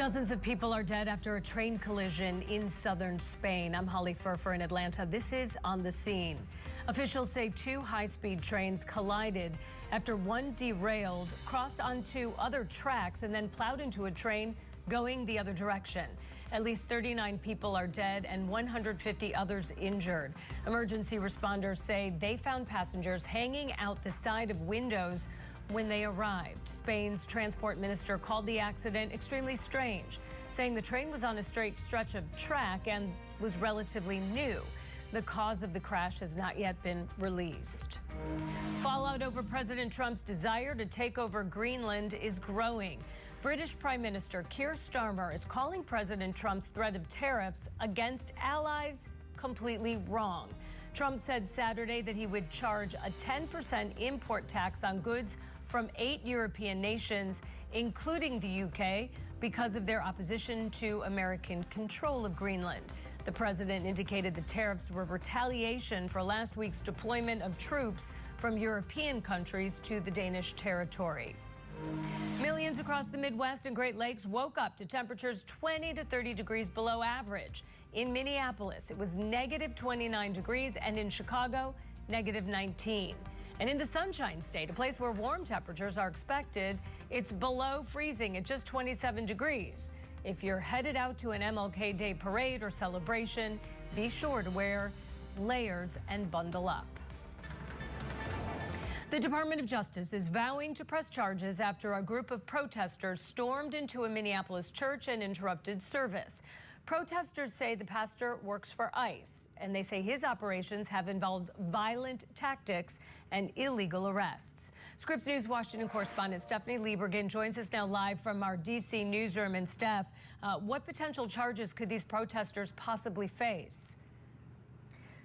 Dozens of people are dead after a train collision in southern Spain. I'm Holly Furfer in Atlanta. This is On the Scene. Officials say two high-speed trains collided after one derailed, crossed onto other tracks, and then plowed into a train going the other direction. At least 39 people are dead and 150 others injured. Emergency responders say they found passengers hanging out the side of windows when they arrived. Spain's transport minister called the accident extremely strange, saying the train was on a straight stretch of track and was relatively new. The cause of the crash has not yet been released. Fallout over President Trump's desire to take over Greenland is growing. British Prime Minister Keir Starmer is calling President Trump's threat of tariffs against allies completely wrong. Trump said Saturday that he would charge a 10% import tax on goods from 8 European nations, including the UK, because of their opposition to American control of Greenland. The president indicated the tariffs were retaliation for last week's deployment of troops from European countries to the Danish territory. Millions across the Midwest and Great Lakes woke up to temperatures 20 to 30 degrees below average. In Minneapolis, it was negative 29 degrees, and in Chicago, negative 19. And in the Sunshine State, a place where warm temperatures are expected, it's below freezing at just 27 degrees. If you're headed out to an MLK Day parade or celebration, be sure to wear layers and bundle up. The Department of Justice is vowing to press charges after a group of protesters stormed into a Minneapolis church and interrupted service. Protesters say the pastor works for ICE, and they say his operations have involved violent tactics and illegal arrests. Scripps News Washington correspondent Stephanie Liebergen joins us now live from our D.C. newsroom. And Steph, what potential charges could these protesters possibly face?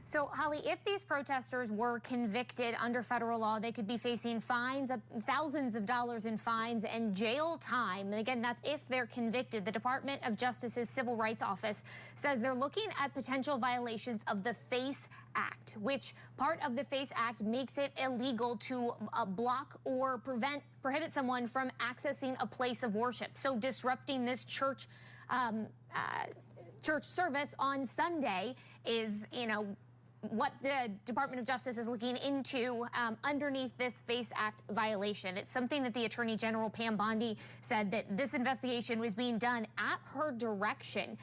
So, Holly, if these protesters were convicted under federal law, they could be facing fines, thousands of dollars in fines and jail time. And again, that's if they're convicted. The Department of Justice's Civil Rights Office says they're looking at potential violations of the FACE Act, which part of the FACE Act makes it illegal to block or prohibit someone from accessing a place of worship. So disrupting this church service on Sunday is, what the Department of Justice is looking into underneath this FACE Act violation. It's something that the Attorney General Pam Bondi said that this investigation was being done at her direction.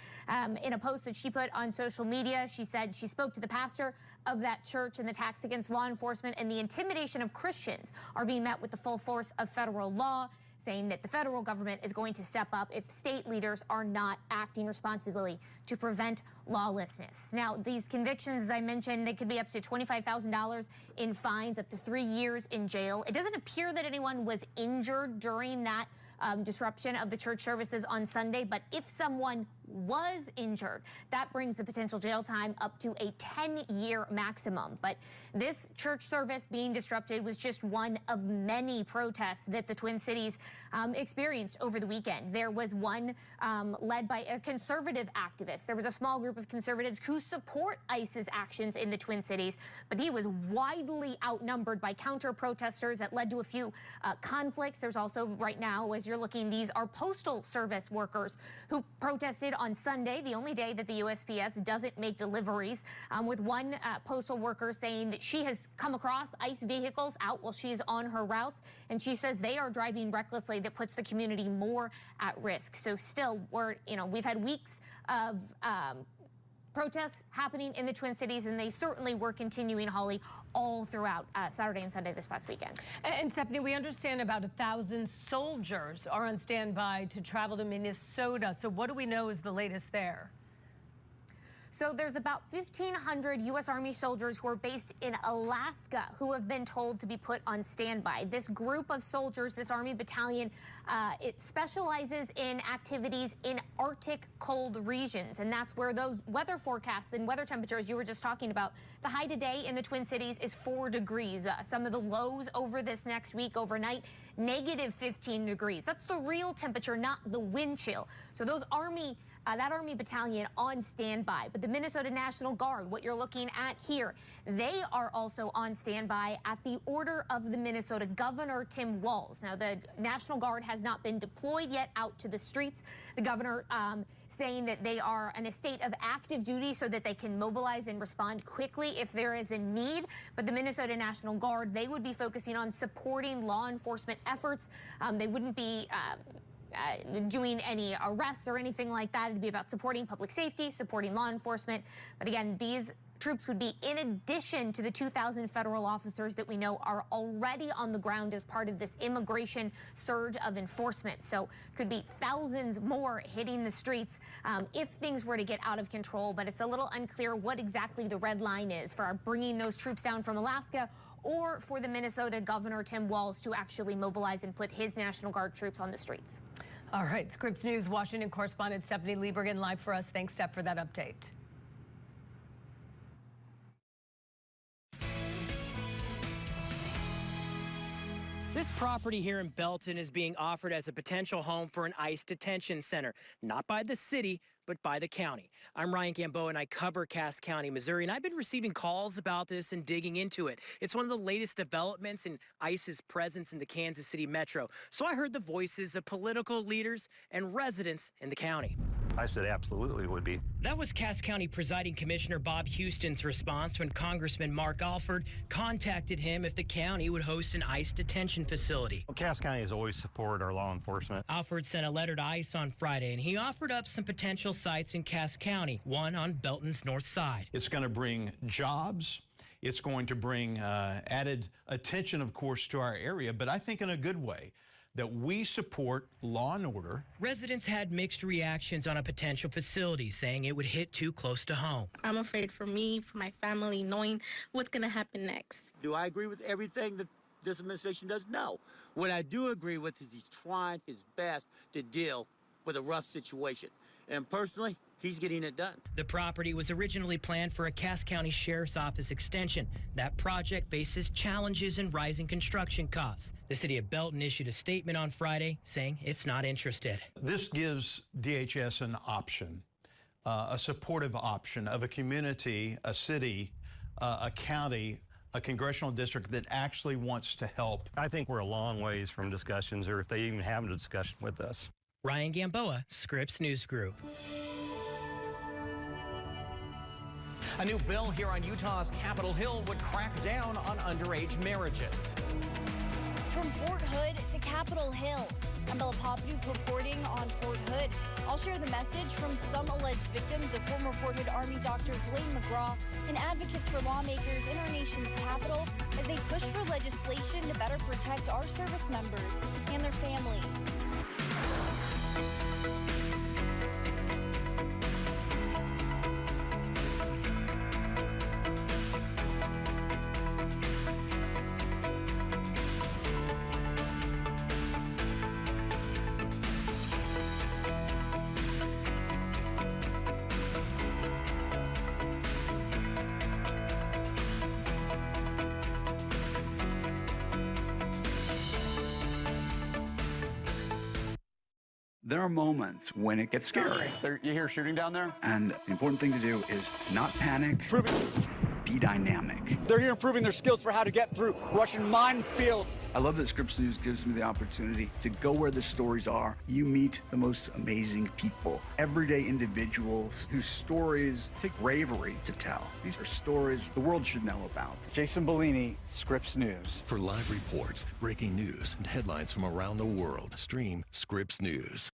In a post that she put on social media, she said she spoke to the pastor of that church, and the attacks against law enforcement and the intimidation of Christians are being met with the full force of federal law, saying that the federal government is going to step up if state leaders are not acting responsibly to prevent lawlessness. Now, these convictions, as I mentioned, they could be up to $25,000 in fines, up to 3 years in jail. It doesn't appear that anyone was injured during that disruption of the church services on Sunday, but if someone was injured, that brings the potential jail time up to a 10-year maximum. But this church service being disrupted was just one of many protests that the Twin Cities experienced over the weekend. There was one led by a conservative activist. There was a small group of conservatives who support ICE's actions in the Twin Cities, but he was widely outnumbered by counter-protesters that led to a few conflicts. There's also, right now, as you're looking, these are postal service workers who protested on Sunday, the only day that the USPS doesn't make deliveries, with one postal worker saying that she has come across ICE vehicles out while she's on her routes, and she says they are driving recklessly, that puts the community more at risk. So still, we've had weeks of protests happening in the Twin Cities, and they certainly were continuing, Holly, all throughout Saturday and Sunday this past weekend. And Stephanie, we understand about 1,000 soldiers are on standby to travel to Minnesota. So what do we know is the latest there? So there's about 1,500 U.S. Army soldiers who are based in Alaska who have been told to be put on standby. This group of soldiers, this Army battalion, it specializes in activities in Arctic cold regions, and that's where those weather forecasts and weather temperatures you were just talking about. The high today in the Twin Cities is 4 degrees. Some of the lows over this next week overnight, negative 15 degrees. That's the real temperature, not the wind chill. So those Army that Army battalion on standby. But the Minnesota National Guard, what you're looking at here, they are also on standby at the order of the Minnesota Governor, Tim Walz. Now, the National Guard has not been deployed yet out to the streets. The governor saying that they are in a state of active duty so that they can mobilize and respond quickly if there is a need. But the Minnesota National Guard, they would be focusing on supporting law enforcement efforts. They wouldn't be doing any arrests or anything like that. It'd be about supporting public safety, supporting law enforcement. But again, these troops would be in addition to the 2,000 federal officers that we know are already on the ground as part of this immigration surge of enforcement. So could be thousands more hitting the streets if things were to get out of control. But it's a little unclear what exactly the red line is for bringing those troops down from Alaska, or for the Minnesota Governor Tim Walz to actually mobilize and put his National Guard troops on the streets. All right, Scripps News Washington correspondent Stephanie Liebergen live for us. Thanks, Steph, for that update. This property here in Belton is being offered as a potential home for an ICE detention center, not by the city, but by the county. I'm Ryan Gamboa, and I cover Cass County, Missouri, and I've been receiving calls about this and digging into it. It's one of the latest developments in ICE's presence in the Kansas City metro. So I heard the voices of political leaders and residents in the county. I said absolutely would be. That was Cass County Presiding Commissioner Bob Houston's response when Congressman Mark Alford contacted him if the county would host an ICE detention facility. Well, Cass County has always supported our law enforcement. Alford sent a letter to ICE on Friday, and he offered up some potential sites in Cass County, one on Belton's north side. It's going to bring jobs. It's going to bring added attention, of course, to our area, but I think in a good way, that we support law and order. Residents had mixed reactions on a potential facility, saying it would hit too close to home. I'm afraid for me, for my family, knowing what's going to happen next. Do I agree with everything that this administration does? No. What I do agree with is he's trying his best to deal with a rough situation. And personally, he's getting it done. The property was originally planned for a Cass County Sheriff's Office extension. That project faces challenges and rising construction costs. The city of Belton issued a statement on Friday saying it's not interested. This gives DHS an option, a supportive option of a community, a city, a county, a congressional district that actually wants to help. I think we're a long ways from discussions, or if they even have a discussion with us. Ryan Gamboa, Scripps News Group. A new bill here on Utah's Capitol Hill would crack down on underage marriages. From Fort Hood to Capitol Hill, I'm Bella Popduke reporting on Fort Hood. I'll share the message from some alleged victims of former Fort Hood Army Dr. Blaine McGraw and advocates for lawmakers in our nation's capital as they push for legislation to better protect our service members and their families. There are moments when it gets scary. You hear shooting down there? And the important thing to do is not panic, be dynamic. They're here improving their skills for how to get through Russian minefields. I love that Scripps News gives me the opportunity to go where the stories are. You meet the most amazing people, everyday individuals whose stories take bravery to tell. These are stories the world should know about. Jason Bellini, Scripps News. For live reports, breaking news, and headlines from around the world, stream Scripps News.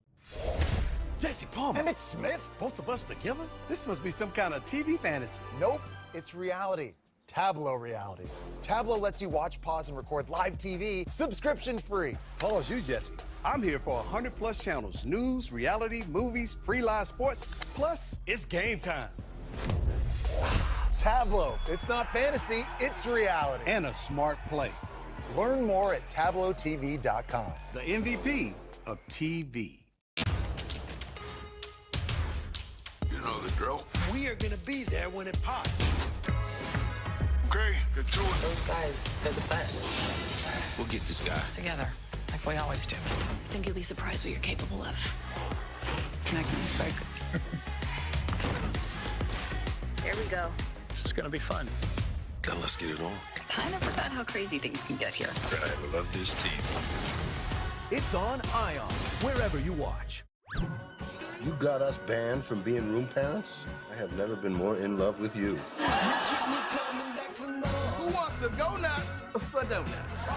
Jesse Palmer. Emmett Smith? Both of us together? This must be some kind of TV fantasy. Nope, it's reality. Tableau reality. Tableau lets you watch, pause, and record live TV subscription-free. Pause you, Jesse. I'm here for 100+ channels. News, reality, movies, free live sports. Plus, it's game time. Tableau. It's not fantasy, it's reality. And a smart play. Learn more at TableauTV.com. The MVP of TV. You know the drill. We are gonna be there when it pops. Okay, get to it. Those guys, they're the best. We'll get this guy. Together, like we always do. I think you'll be surprised what you're capable of. Connecting with bikers. There we go. This is gonna be fun. Then let's get it on. Kind of forgot how crazy things can get here. I love this team. It's on ION, wherever you watch. You got us banned from being room parents? I have never been more in love with you. Who wants to go nuts for donuts?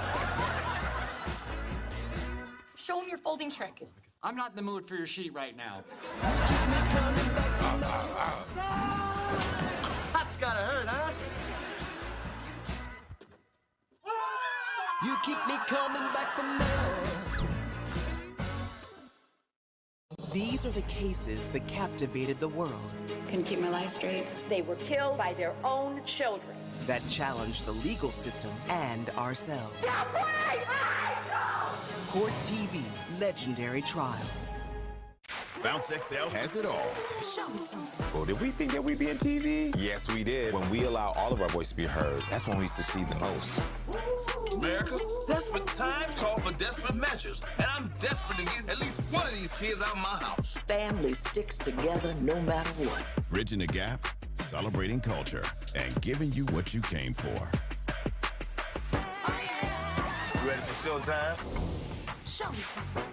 Show him your folding trick. I'm not in the mood for your sheet right now. That's gotta hurt, huh? You keep me coming back for more. These are the cases that captivated the world. Couldn't keep my life straight. They were killed by their own children. That challenged the legal system and ourselves. Court TV, legendary trials. Bounce XL has it all. Show me something. Well, did we think that we'd be in TV? Yes, we did. When we allow all of our voice to be heard, that's when we succeed the most. America, desperate times call for desperate measures, and I'm desperate to get at least one of these kids out of my house. Family sticks together no matter what. Bridging the gap, celebrating culture, and giving you what you came for. You ready for showtime? Show me something.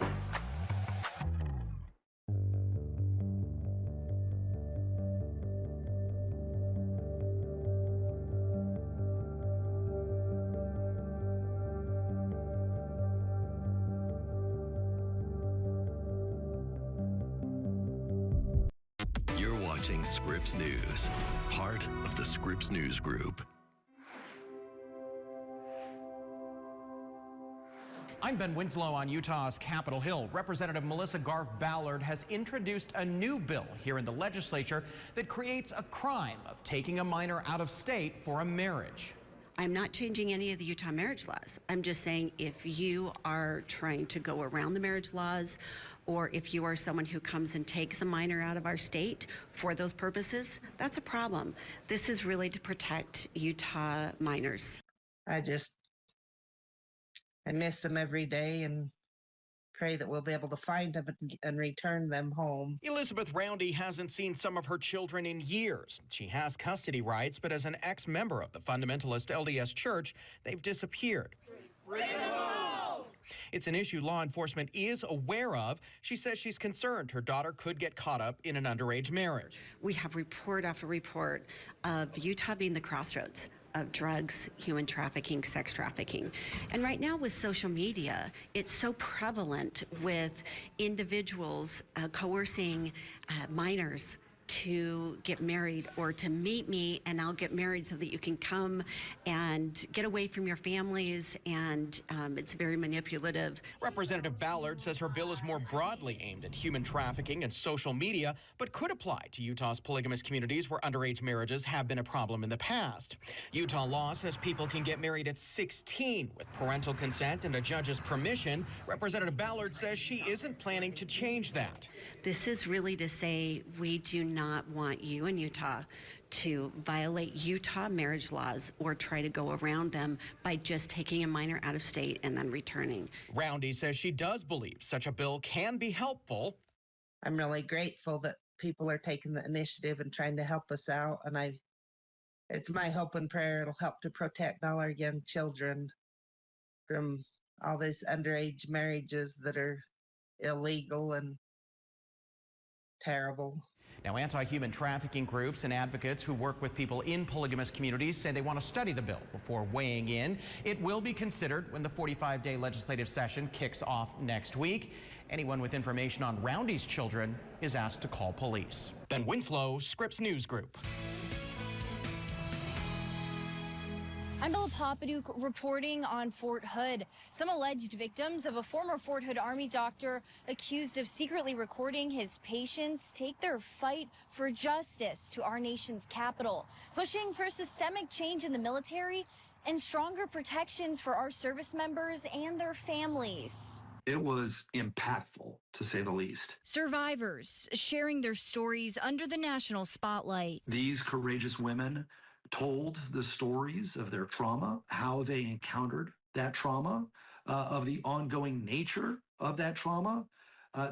You're watching Scripps News, part of the Scripps News Group. I'm Ben Winslow on Utah's Capitol Hill. Representative Melissa Garf Ballard has introduced a new bill here in the legislature that creates a crime of taking a minor out of state for a marriage. I'm not changing any of the Utah marriage laws. I'm just saying if you are trying to go around the marriage laws, or if you are someone who comes and takes a minor out of our state for those purposes, that's a problem. This is really to protect Utah minors. I miss them every day and pray that we'll be able to find them and return them home. Elizabeth Roundy hasn't seen some of her children in years. She has custody rights, but as an ex-member of the fundamentalist LDS Church, they've disappeared. It's an issue law enforcement is aware of. She says she's concerned her daughter could get caught up in an underage marriage. We have report after report of Utah being the crossroads of drugs, human trafficking, sex trafficking. And right now with social media, it's so prevalent with individuals coercing minors to get married or to meet me and I'll get married so that you can come and get away from your families, and it's very manipulative. Representative Ballard says her bill is more broadly aimed at human trafficking and social media, but could apply to Utah's polygamous communities where underage marriages have been a problem in the past. Utah law says people can get married at 16 with parental consent and a judge's permission. Representative Ballard says she isn't planning to change that. This is really to say we do not want you in Utah to violate Utah marriage laws or try to go around them by just taking a minor out of state and then returning. Roundy says she does believe such a bill can be helpful. I'm really grateful that people are taking the initiative and trying to help us out, and it's my hope and prayer it'll help to protect all our young children from all these underage marriages that are illegal and terrible. Now, anti-human trafficking groups and advocates who work with people in polygamous communities say they want to study the bill before weighing in. It will be considered when the 45-day legislative session kicks off next week. Anyone with information on Roundy's children is asked to call police. Ben Winslow, Scripps News Group. I'm Bella Papaduke reporting on Fort Hood. Some alleged victims of a former Fort Hood Army doctor accused of secretly recording his patients take their fight for justice to our nation's capital, pushing for systemic change in the military and stronger protections for our service members and their families. It was impactful, to say the least. Survivors sharing their stories under the national spotlight. These courageous women told the stories of their trauma, how they encountered that trauma, of the ongoing nature of that trauma,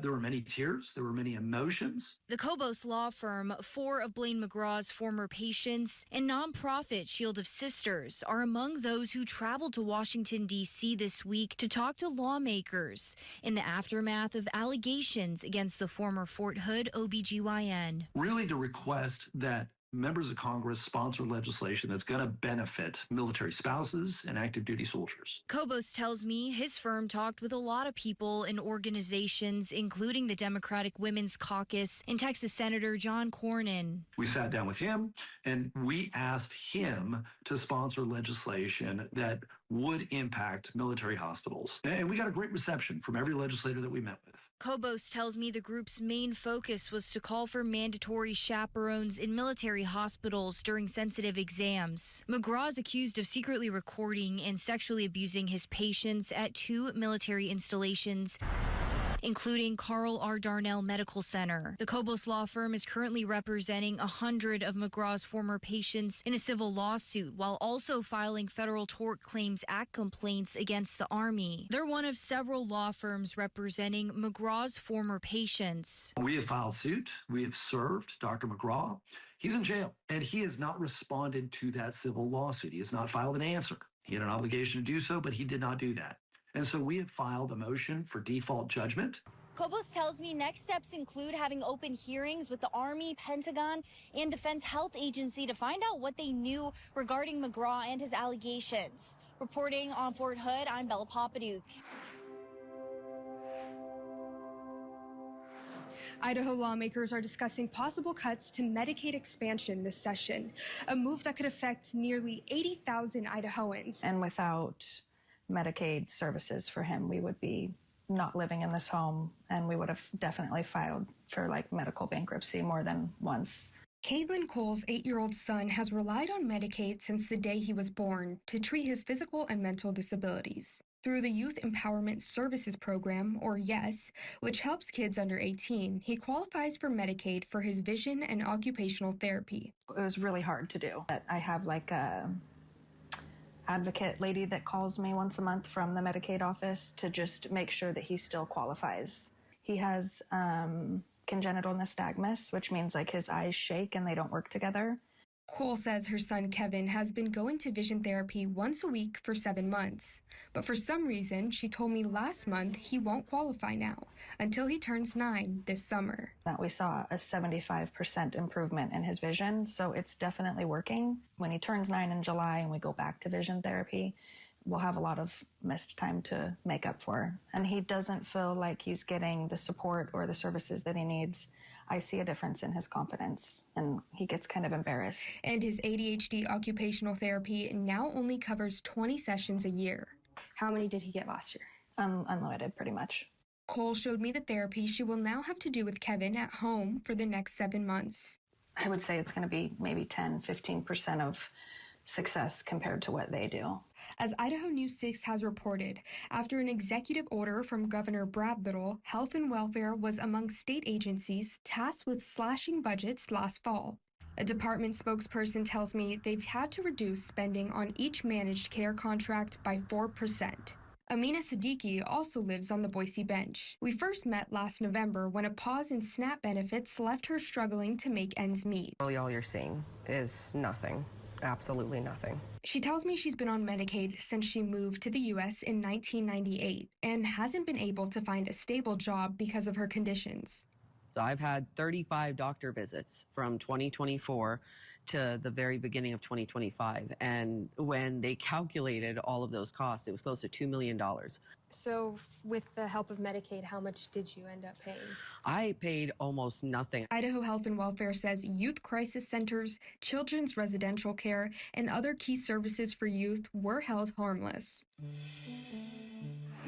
There were many tears. There were many emotions. The Cobos law firm, 4 of Blaine McGraw's former patients, and nonprofit Shield of Sisters are among those who traveled to Washington, D.C. this week to talk to lawmakers in the aftermath of allegations against the former Fort Hood OBGYN. Really to request that members of Congress sponsor legislation that's going to benefit military spouses and active duty soldiers. Cobos tells me his firm talked with a lot of people and organizations, including the Democratic Women's Caucus and Texas Senator John Cornyn. We sat down with him and we asked him to sponsor legislation that would impact military hospitals. And we got a great reception from every legislator that we met with. Cobos tells me the group's main focus was to call for mandatory chaperones in military hospitals during sensitive exams. McGraw is accused of secretly recording and sexually abusing his patients at 2 military installations, including Carl R. Darnell Medical Center. The Cobos law firm is currently representing 100 of McGraw's former patients in a civil lawsuit, while also filing Federal Tort Claims Act complaints against the Army. They're one of several law firms representing McGraw's former patients. We have filed suit. We have served Dr. McGraw. He's in jail, and he has not responded to that civil lawsuit. He has not filed an answer. He had an obligation to do so, but he did not do that. And so we have filed a motion for default judgment. Cobos tells me next steps include having open hearings with the Army, Pentagon, and Defense Health Agency to find out what they knew regarding McGraw and his allegations. Reporting on Fort Hood, I'm Bella Papaduke. Idaho lawmakers are discussing possible cuts to Medicaid expansion this session, a move that could affect nearly 80,000 Idahoans. And without Medicaid services for him, we would be not living in this home, and we would have definitely filed for medical bankruptcy more than once. Caitlin Cole's 8-year-old son has relied on Medicaid since the day he was born to treat his physical and mental disabilities. Through the Youth Empowerment Services Program, or YES, which helps kids under 18, he qualifies for Medicaid for his vision and occupational therapy. It was really hard to do. I have a advocate lady that calls me once a month from the Medicaid office to just make sure that he still qualifies. He has congenital nystagmus, which means his eyes shake and they don't work together. Cole says her son Kevin has been going to vision therapy once a week for 7 months. But for some reason, she told me last month he won't qualify now until he turns 9 this summer. We saw a 75% improvement in his vision, so it's definitely working. When he turns 9 in July and we go back to vision therapy, we'll have a lot of missed time to make up for. And he doesn't feel like he's getting the support or the services that he needs. I see a difference in his confidence, and he gets kind of embarrassed. And his ADHD occupational therapy now only covers 20 sessions a year. How many did he get last year? Unlimited, pretty much. Cole showed me the therapy she will now have to do with Kevin at home for the next 7 months. I would say it's going to be maybe 10-15% of success compared to what they do. As Idaho News 6 has reported, after an executive order from Governor Brad Little, health and welfare was among state agencies tasked with slashing budgets last fall. A department spokesperson tells me they've had to reduce spending on each managed care contract by 4%. Amina Siddiqui also lives on the Boise bench. We first met last November when a pause in SNAP benefits left her struggling to make ends meet. Really, all you're seeing is nothing. Absolutely nothing. She tells me she's been on Medicaid since she moved to the U.S. in 1998 and hasn't been able to find a stable job because of her conditions. So I've had 35 doctor visits from 2024 to the very beginning of 2025. And when they calculated all of those costs, it was close to $2 million. So with the help of Medicaid, how much did you end up paying? I paid almost nothing. Idaho Health and Welfare says youth crisis centers, children's residential care, and other key services for youth were held harmless.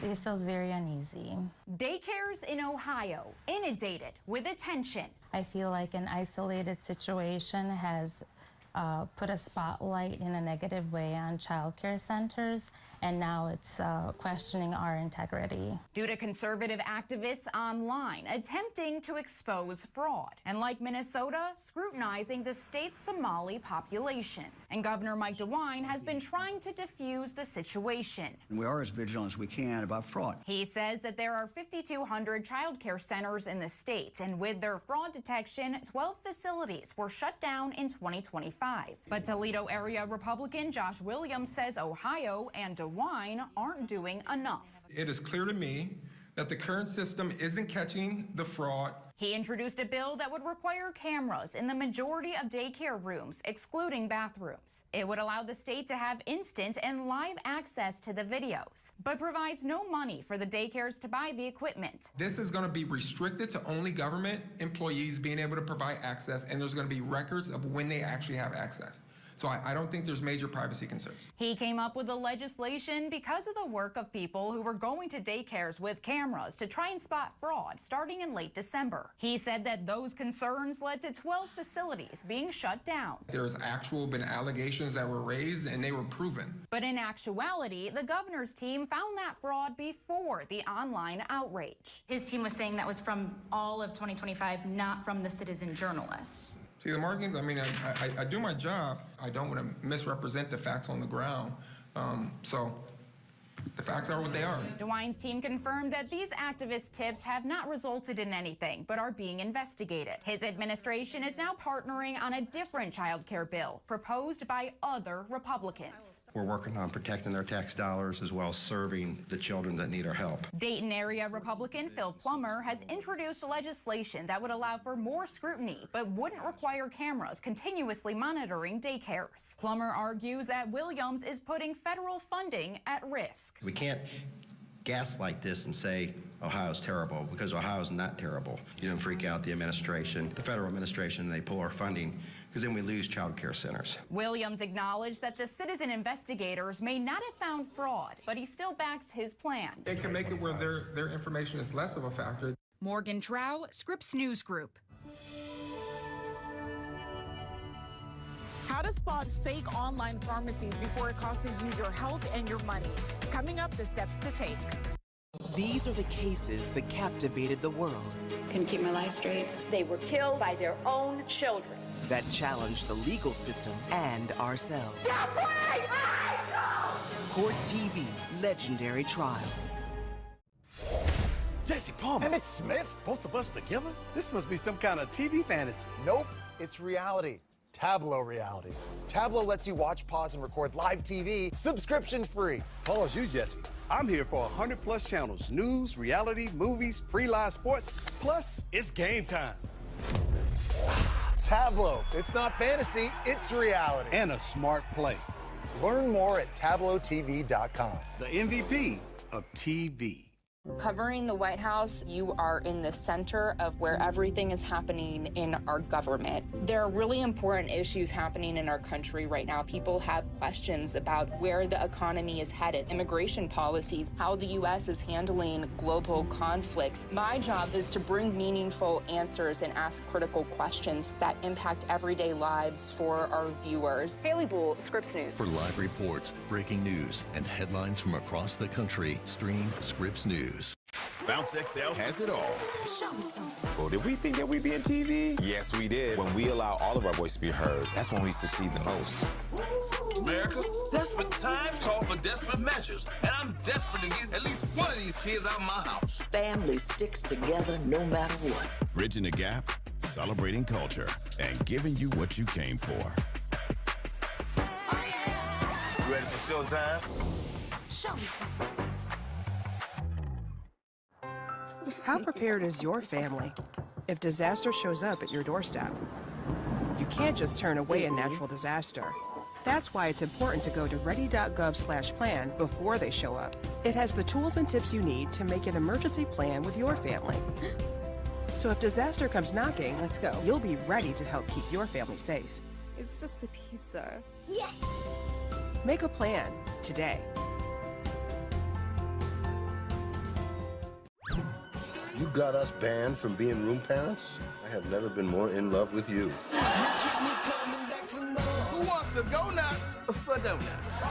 It feels very uneasy. Daycares in Ohio, inundated with attention. I feel like an isolated situation has put a spotlight in a negative way on child care centers, and now it's questioning our integrity. Due to conservative activists online attempting to expose fraud, and like Minnesota, scrutinizing the state's Somali population. And Governor Mike DeWine has been trying to defuse the situation. We are as vigilant as we can about fraud. He says that there are 5,200 child care centers in the state, and with their fraud detection, 12 facilities were shut down in 2025. But Toledo area Republican Josh Williams says Ohio and DeWine aren't doing enough. It is clear to me that the current system isn't catching the fraud. He introduced a bill that would require cameras in the majority of daycare rooms, excluding bathrooms. It would allow the state to have instant and live access to the videos, but provides no money for the daycares to buy the equipment. This is going to be restricted to only government employees being able to provide access, and there's going to be records of when they actually have access. So I don't think there's major privacy concerns. He came up with the legislation because of the work of people who were going to daycares with cameras to try and spot fraud starting in late December. He said that those concerns led to 12 facilities being shut down. There's been allegations that were raised and they were proven. But in actuality, the governor's team found that fraud before the online outrage. His team was saying that was from all of 2025, not from the citizen journalists. See, the markings, I do my job. I don't want to misrepresent the facts on the ground. So the facts are what they are. DeWine's team confirmed that these activist tips have not resulted in anything, but are being investigated. His administration is now partnering on a different child care bill proposed by other Republicans. We're working on protecting their tax dollars as well as serving the children that need our help. Dayton area Republican Phil Plummer has introduced legislation that would allow for more scrutiny, but wouldn't require cameras continuously monitoring daycares. Plummer argues that Williams is putting federal funding at risk. We can't gaslight this and say Ohio's terrible, because Ohio's not terrible. You don't freak out the administration, the federal administration, and they pull our funding, because then we lose child care centers. Williams acknowledged that the citizen investigators may not have found fraud, but he still backs his plan. They can make it where their information is less of a factor. Morgan Trow, Scripps News Group. How to spot fake online pharmacies before it costs you your health and your money. Coming up, the steps to take. These are the cases that captivated the world. Couldn't keep my life straight. They were killed by their own children. That challenged the legal system and ourselves. Court TV, legendary trials. Jesse Palmer. Emmett Smith. Both of us together? This must be some kind of TV fantasy. Nope, it's reality. Tableau reality. Tableau lets you watch, pause, and record live TV subscription-free. Pause you, Jesse. I'm here for 100+ channels. News, reality, movies, free live sports. Plus, it's game time. Tableau. It's not fantasy, it's reality. And a smart play. Learn more at tableautv.com. The MVP of TV. Covering the White House, you are in the center of where everything is happening in our government. There are really important issues happening in our country right now. People have questions about where the economy is headed, immigration policies, how the U.S. is handling global conflicts. My job is to bring meaningful answers and ask critical questions that impact everyday lives for our viewers. Haley Bull, Scripps News. For live reports, breaking news, and headlines from across the country, stream Scripps News. Bounce XL has it all. Show me something. Well, did we think that we'd be in TV? Yes, we did. When we allow all of our voice to be heard, that's when we succeed the most. America, desperate times call for desperate measures, and I'm desperate to get at least one of these kids out of my house. Family sticks together no matter what. Bridging the gap, celebrating culture, and giving you what you came for. You ready for showtime? Show me something. How prepared is your family if disaster shows up at your doorstep? You can't just turn away a natural disaster. That's why it's important to go to ready.gov/plan before they show up. It has the tools and tips you need to make an emergency plan with your family. So if disaster comes knocking, let's go. You'll be ready to help keep your family safe. It's just a pizza. Yes! Make a plan today. You got us banned from being room parents? I have never been more in love with you. Who wants to go nuts for donuts?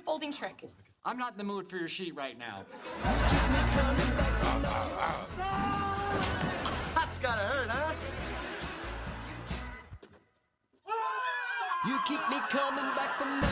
folding trick. I'm not in the mood for your sheet right now. That's gotta hurt, huh? You keep me coming back for more.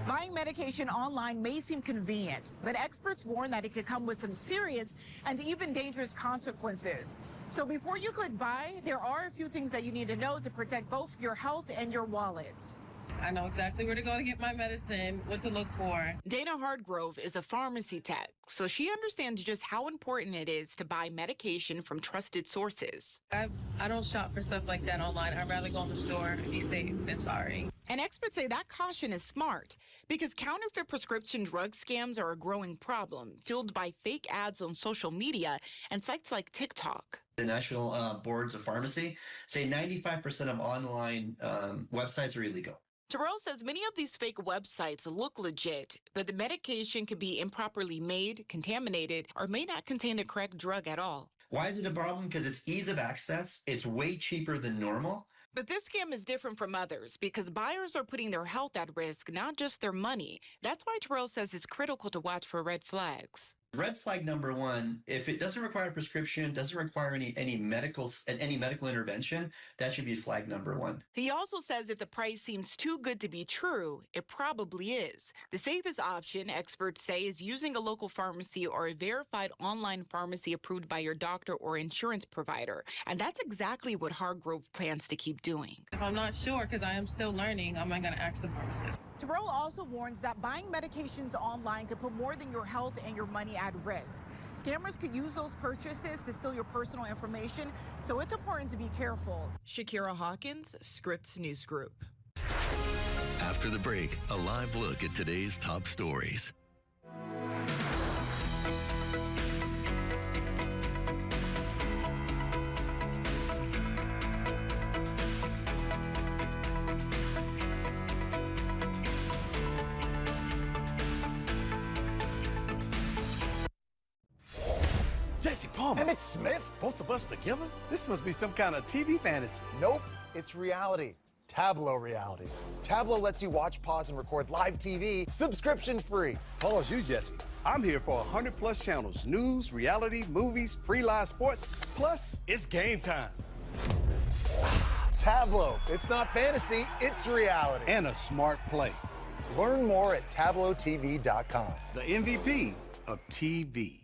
Buying medication online may seem convenient, but experts warn that it could come with some serious and even dangerous consequences. So before you click buy, there are a few things that you need to know to protect both your health and your wallet. I know exactly where to go to get my medicine, what to look for. Dana Hardgrove is a pharmacy tech, so she understands just how important it is to buy medication from trusted sources. I don't shop for stuff like that online. I'd rather go in the store and be safe than sorry. And experts say that caution is smart because counterfeit prescription drug scams are a growing problem, fueled by fake ads on social media and sites like TikTok. The National Boards of Pharmacy say 95% of online websites are illegal. Terrell says many of these fake websites look legit, but the medication could be improperly made, contaminated, or may not contain the correct drug at all. Why is it a problem? Because it's ease of access. It's way cheaper than normal. But this scam is different from others because buyers are putting their health at risk, not just their money. That's why Terrell says it's critical to watch for red flags. Red flag number one, if it doesn't require a prescription, doesn't require any medical intervention, that should be flag number one. He also says if the price seems too good to be true, it probably is. The safest option, experts say, is using a local pharmacy or a verified online pharmacy approved by your doctor or insurance provider. And that's exactly what Hargrove plans to keep doing. If I'm not sure, because I am still learning, I'm going to ask the pharmacist. Terrell also warns that buying medications online could put more than your health and your money at risk. Scammers could use those purchases to steal your personal information, so it's important to be careful. Shakira Hawkins, Scripps News Group. After the break, a live look at today's top stories. Jesse Palmer. Emmett Smith. Both of us together? This must be some kind of TV fantasy. Nope, it's reality. Tableau reality. Tableau lets you watch, pause, and record live TV subscription-free. Pause you, Jesse. I'm here for 100+ channels. News, reality, movies, free live sports. Plus, it's game time. Tableau. It's not fantasy, it's reality. And a smart play. Learn more at TableauTV.com. The MVP of TV.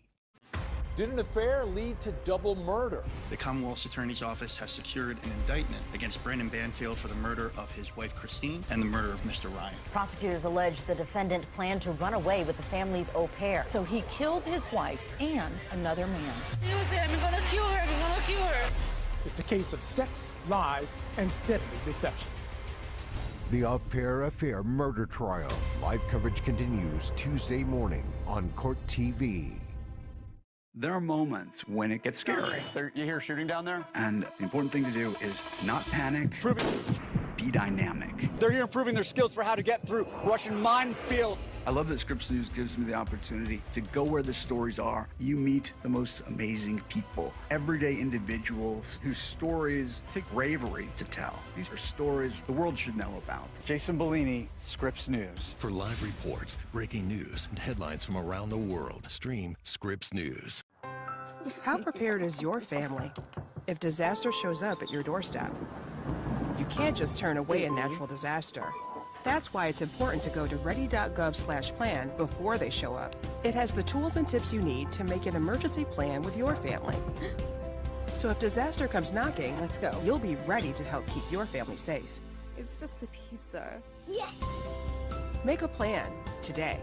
Did an affair lead to double murder? The Commonwealth's Attorney's Office has secured an indictment against Brandon Banfield for the murder of his wife, Christine, and the murder of Mr. Ryan. Prosecutors allege the defendant planned to run away with the family's au pair. So he killed his wife and another man. He was saying, I'm gonna kill her, I'm gonna kill her. It's a case of sex, lies, and deadly deception. The Au Pair Affair murder trial. Live coverage continues Tuesday morning on Court TV. There are moments when it gets scary. You hear shooting down there? And the important thing to do is not panic, be dynamic. They're here improving their skills for how to get through Russian minefields. I love that Scripps News gives me the opportunity to go where the stories are. You meet the most amazing people, everyday individuals whose stories take bravery to tell. These are stories the world should know about. Jason Bellini, Scripps News. For live reports, breaking news, and headlines from around the world, stream Scripps News. How prepared is your family if disaster shows up at your doorstep? You can't just turn away a natural disaster. That's why it's important to go to ready.gov/plan before they show up. It has the tools and tips you need to make an emergency plan with your family. So if disaster comes knocking, let's go. You'll be ready to help keep your family safe. It's just a pizza. Yes! Make a plan today.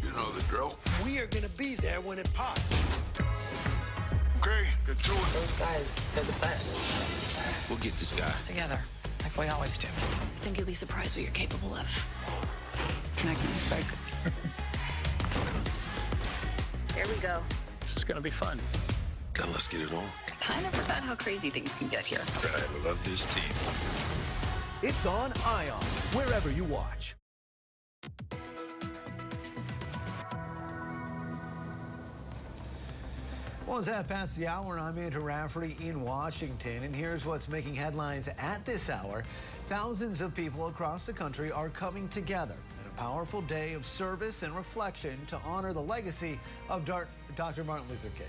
You know the drill. We are gonna be there when it pops. Okay, get to it. Those guys, they're the best. We'll get this guy. Together, like we always do. I think you'll be surprised what you're capable of. Connect and focus. Here we go. This is gonna be fun. Then let's get it on. Kind of forgot how crazy things can get here. I love this team. It's on ION, wherever you watch. Well, it's half past the hour. I'm Andrew Rafferty in Washington, and here's what's making headlines at this hour. Thousands of people across the country are coming together in a powerful day of service and reflection to honor the legacy of Dr. Martin Luther King.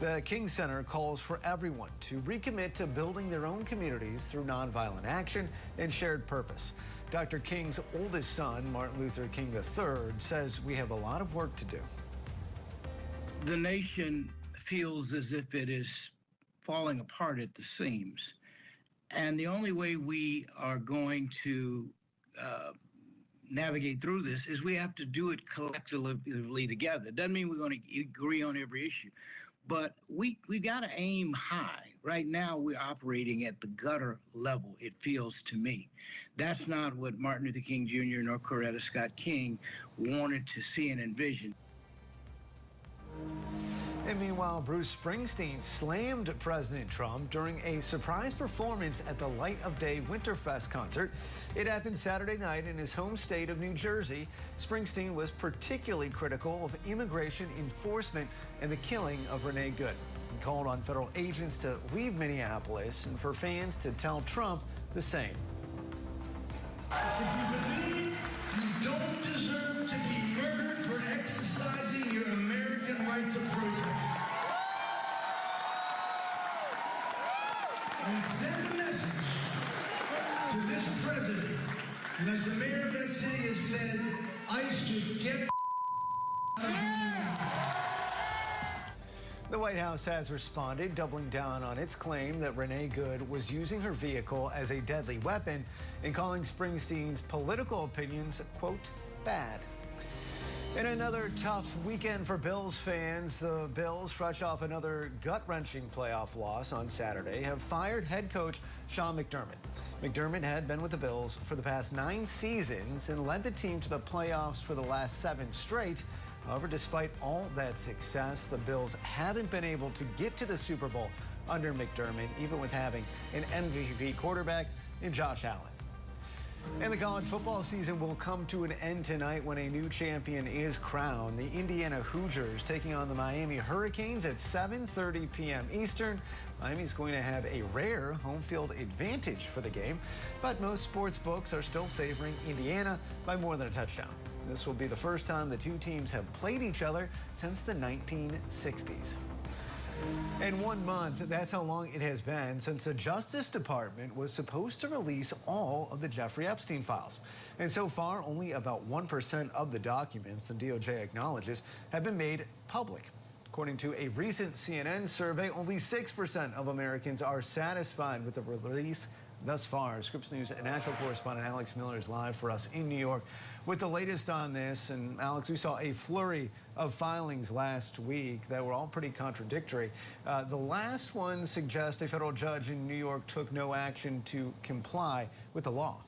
The King Center calls for everyone to recommit to building their own communities through nonviolent action and shared purpose. Dr. King's oldest son, Martin Luther King III, says we have a lot of work to do. The nation feels as if it is falling apart at the seams. And the only way we are going to navigate through this is we have to do it collectively together. It doesn't mean we're going to agree on every issue, but we got to aim high. Right now, we're operating at the gutter level, it feels to me. That's not what Martin Luther King Jr. nor Coretta Scott King wanted to see and envision. And meanwhile, Bruce Springsteen slammed President Trump during a surprise performance at the Light of Day Winterfest concert. It happened Saturday night in his home state of New Jersey. Springsteen was particularly critical of immigration enforcement and the killing of Renee Good. He called on federal agents to leave Minneapolis and for fans to tell Trump the same. If you believe you don't deserve to be murdered for exercising your American right to protest, and send a message to this president, and as the mayor of that city has said, ICE should get out of Minneapolis. The White House has responded, doubling down on its claim that Renee Good was using her vehicle as a deadly weapon and calling Springsteen's political opinions, quote, bad. In another tough weekend for Bills fans, the Bills, fresh off another gut-wrenching playoff loss on Saturday, have fired head coach Sean McDermott. McDermott had been with the Bills for the past 9 seasons and led the team to the playoffs for the last 7 straight. However, despite all that success, the Bills haven't been able to get to the Super Bowl under McDermott, even with having an MVP quarterback in Josh Allen. And the college football season will come to an end tonight when a new champion is crowned. The Indiana Hoosiers taking on the Miami Hurricanes at 7:30 p.m. Eastern. Miami's going to have a rare home field advantage for the game, but most sports books are still favoring Indiana by more than a touchdown. This will be the first time the two teams have played each other since the 1960s. In 1 month, that's how long it has been since the Justice Department was supposed to release all of the Jeffrey Epstein files. And so far, only about 1% of the documents the DOJ acknowledges have been made public. According to a recent CNN survey, only 6% of Americans are satisfied with the release thus far. Scripps News national correspondent Alex Miller is live for us in New York with the latest on this. And Alex, we saw a flurry of filings last week that were all pretty contradictory. The last one suggests a federal judge in New York took no action to comply with the law.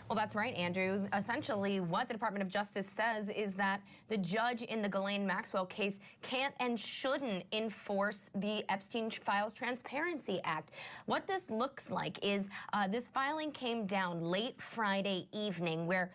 Well, that's right, Andrew. Essentially, what the Department of Justice says is that the judge in the Ghislaine Maxwell case can't and shouldn't enforce the Epstein Files Transparency Act. What this looks like is this filing came down late Friday evening, where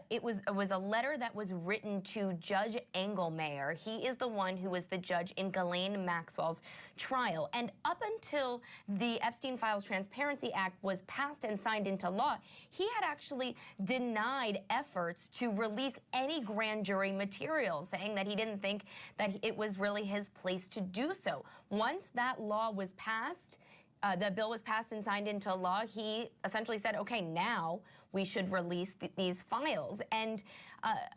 it was a letter that was written to Judge Engelmayer. He is the one who was the judge in Ghislaine Maxwell's trial. And up until the Epstein Files Transparency Act was passed and signed into law, he had actually denied efforts to release any grand jury material, saying that he didn't think that it was really his place to do so. Once that law was passed, the bill was passed and signed into law, he essentially said, okay, now we should release these files. And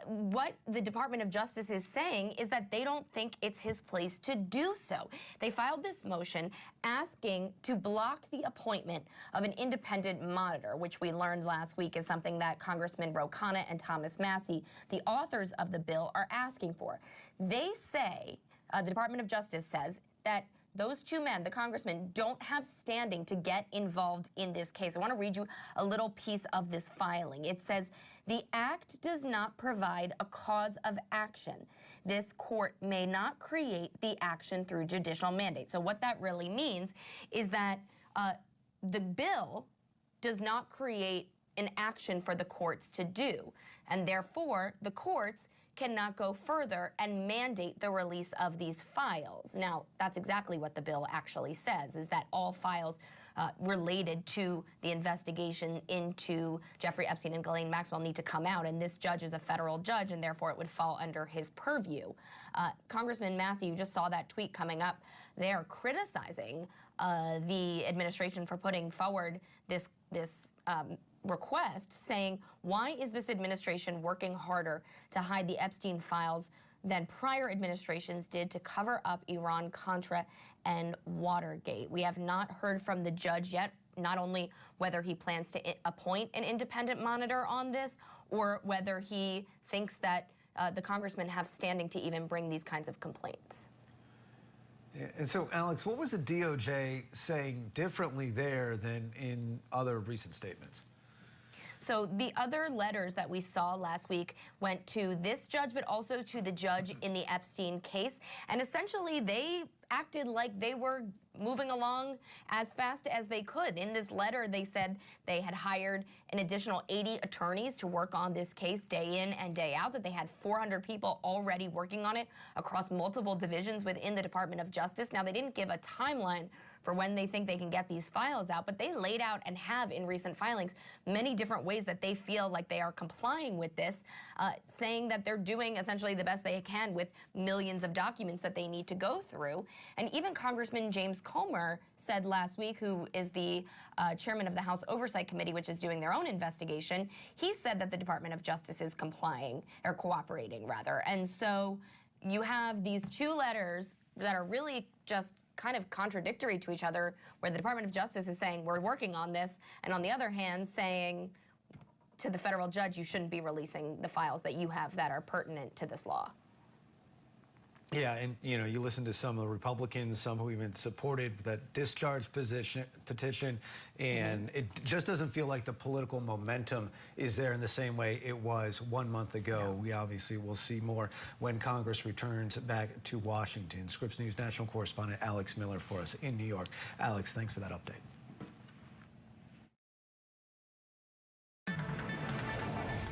what the Department of Justice is saying is that they don't think it's his place to do so. They filed this motion asking to block the appointment of an independent monitor, which we learned last week is something that Congressman Ro Khanna and Thomas Massie, the authors of the bill, are asking for. They say, the Department of Justice says, that those two men, the congressmen, don't have standing to get involved in this case. I want to read you a little piece of this filing. It says, the act does not provide a cause of action. This court may not create the action through judicial mandate. So what that really means is that the bill does not create an action for the courts to do, and therefore the courts cannot go further and mandate the release of these files. Now, that's exactly what the bill actually says, is that all files related to the investigation into Jeffrey Epstein and Ghislaine Maxwell need to come out, and this judge is a federal judge, and therefore it would fall under his purview. Congressman Massie, you just saw that tweet coming up. They are criticizing the administration for putting forward this request, saying, why is this administration working harder to hide the Epstein files than prior administrations did to cover up Iran-Contra and Watergate? We have not heard from the judge yet, not only whether he plans to appoint an independent monitor on this, or whether he thinks that the congressmen have standing to even bring these kinds of complaints. And so, Alex, what was the DOJ saying differently there than in other recent statements? So the other letters that we saw last week went to this judge, but also to the judge in the Epstein case. And essentially, they acted like they were moving along as fast as they could. In this letter, they said they had hired an additional 80 attorneys to work on this case day in and day out, that they had 400 people already working on it across multiple divisions within the Department of Justice. Now, they didn't give a timeline for when they think they can get these files out, but they laid out and have in recent filings many different ways that they feel like they are complying with this, saying that they're doing essentially the best they can with millions of documents that they need to go through. And even Congressman James Comer said last week, who is the chairman of the House Oversight Committee, which is doing their own investigation, he said that the Department of Justice is complying, or cooperating rather. And so you have these two letters that are really just kind of contradictory to each other, where the Department of Justice is saying we're working on this, and on the other hand saying to the federal judge you shouldn't be releasing the files that you have that are pertinent to this law. Yeah, and you listen to some of the Republicans, some who even supported that discharge petition, and it just doesn't feel like the political momentum is there in the same way it was 1 month ago. We obviously will see more when Congress returns back to Washington. Scripps News national correspondent Alex Miller for us in New York. Alex, thanks for that update.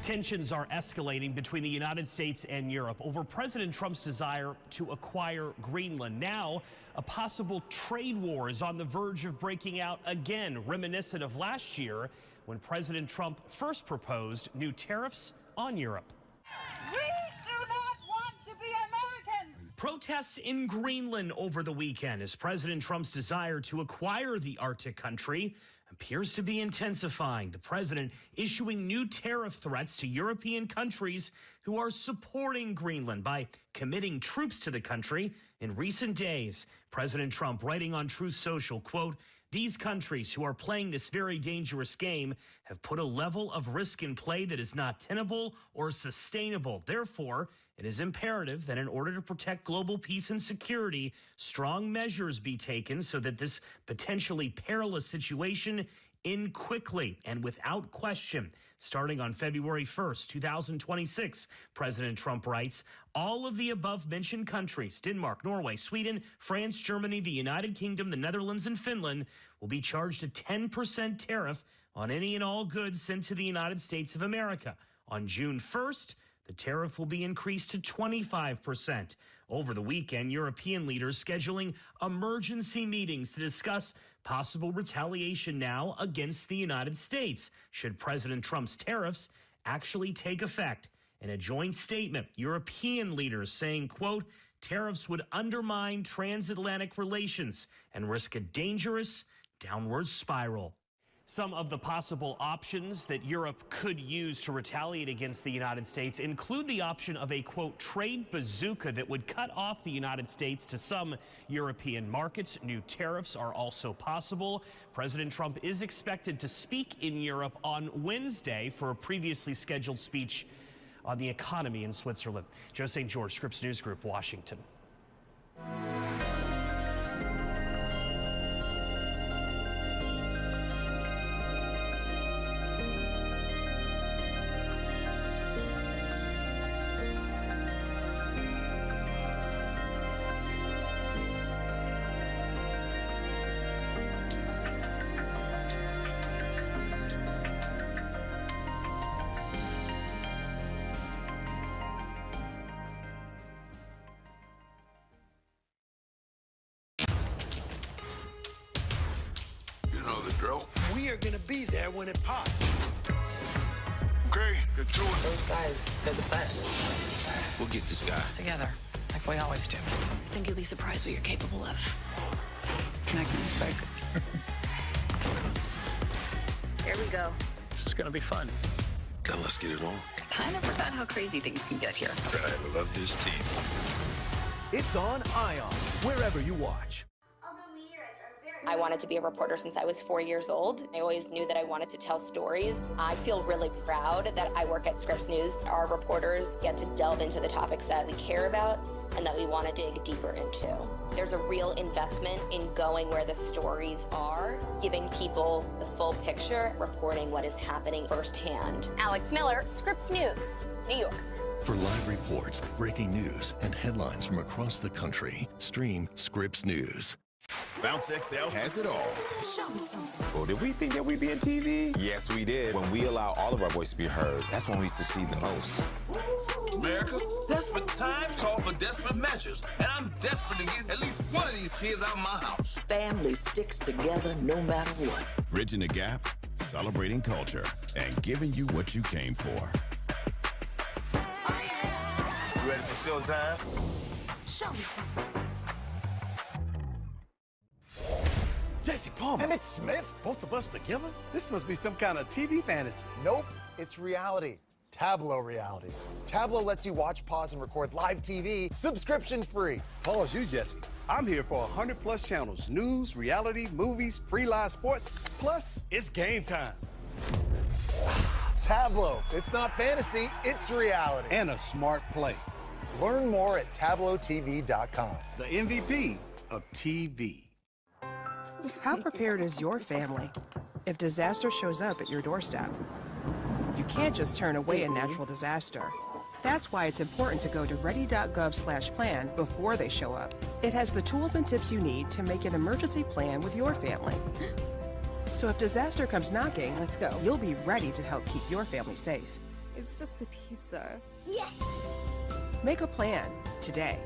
Tensions are escalating between the United States and Europe over President Trump's desire to acquire Greenland. Now, a possible trade war is on the verge of breaking out again, reminiscent of last year when President Trump first proposed new tariffs on Europe. We do not want to be Americans! Protests in Greenland over the weekend as President Trump's desire to acquire the Arctic country appears to be intensifying. The president issuing new tariff threats to European countries who are supporting Greenland by committing troops to the country. In recent days, President Trump writing on Truth Social, quote, "These countries who are playing this very dangerous game have put a level of risk in play that is not tenable or sustainable. Therefore, it is imperative that in order to protect global peace and security, strong measures be taken so that this potentially perilous situation end quickly and without question." Starting on February 1st, 2026, President Trump writes, all of the above-mentioned countries, Denmark, Norway, Sweden, France, Germany, the United Kingdom, the Netherlands, and Finland, will be charged a 10% tariff on any and all goods sent to the United States of America. On June 1st, the tariff will be increased to 25%. Over the weekend, European leaders scheduling emergency meetings to discuss possible retaliation now against the United States should President Trump's tariffs actually take effect. In a joint statement, European leaders saying, quote, tariffs would undermine transatlantic relations and risk a dangerous, downward spiral. Some of the possible options that Europe could use to retaliate against the United States include the option of a, quote, trade bazooka that would cut off the United States to some European markets. New tariffs are also possible. President Trump is expected to speak in Europe on Wednesday for a previously scheduled speech on the economy in Switzerland. Joe St. George, Scripps News Group, Washington. We are gonna be there when it pops. Okay, get to it. Those guys, they're the best. We'll get this guy. Together, like we always do. I think you'll be surprised what you're capable of. And I can focus. Here we go. This is gonna be fun. Then let's get it on. Kind of forgot how crazy things can get here. I love this team. It's on ION, wherever you watch. I wanted to be a reporter since I was 4 years old. I always knew that I wanted to tell stories. I feel really proud that I work at Scripps News. Our reporters get to delve into the topics that we care about and that we want to dig deeper into. There's a real investment in going where the stories are, giving people the full picture, reporting what is happening firsthand. Alex Miller, Scripps News, New York. For live reports, breaking news, and headlines from across the country, stream Scripps News. Bounce XL has it all. Show me something. Well, did we think that we'd be in TV? Yes, we did. When we allow all of our voice to be heard, that's when we succeed the most. America, desperate times call for desperate measures, and I'm desperate to get at least one of these kids out of my house. Family sticks together no matter what. Bridging the gap, celebrating culture, and giving you what you came for. You ready for showtime? Show me something. Jesse Palmer. Emmett Smith? Both of us together? This must be some kind of TV fantasy. Nope, it's reality. Tableau reality. Tableau lets you watch, pause, and record live TV subscription-free. Pause you, Jesse. I'm here for 100+ channels. News, reality, movies, free live sports. Plus, it's game time. Tableau. It's not fantasy, it's reality. And a smart play. Learn more at TableauTV.com. The MVP of TV. How prepared is your family if disaster shows up at your doorstep? You can't just turn away a natural disaster. That's why it's important to go to ready.gov/plan before they show up. It has the tools and tips you need to make an emergency plan with your family. So if disaster comes knocking, let's go. You'll be ready to help keep your family safe. It's just a pizza. Yes. Make a plan today.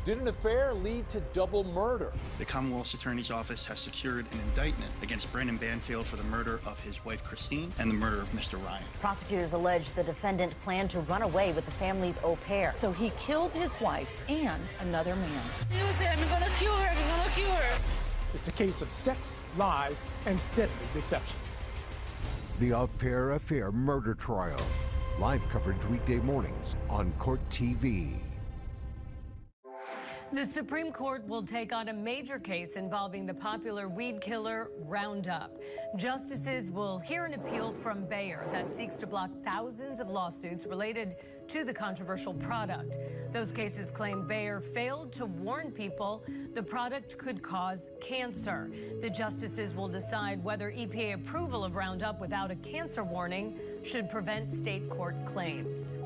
Did an affair lead to double murder? The Commonwealth's Attorney's Office has secured an indictment against Brandon Banfield for the murder of his wife, Christine, and the murder of Mr. Ryan. Prosecutors allege the defendant planned to run away with the family's au pair. So he killed his wife and another man. Use it. I'm gonna kill her. I'm gonna kill her. It's a case of sex, lies, and deadly deception. The Au Pair Affair murder trial. Live coverage weekday mornings on Court TV. The Supreme Court will take on a major case involving the popular weed killer Roundup. Justices will hear an appeal from Bayer that seeks to block thousands of lawsuits related to the controversial product. Those cases claim Bayer failed to warn people the product could cause cancer. The justices will decide whether EPA approval of Roundup without a cancer warning should prevent state court claims.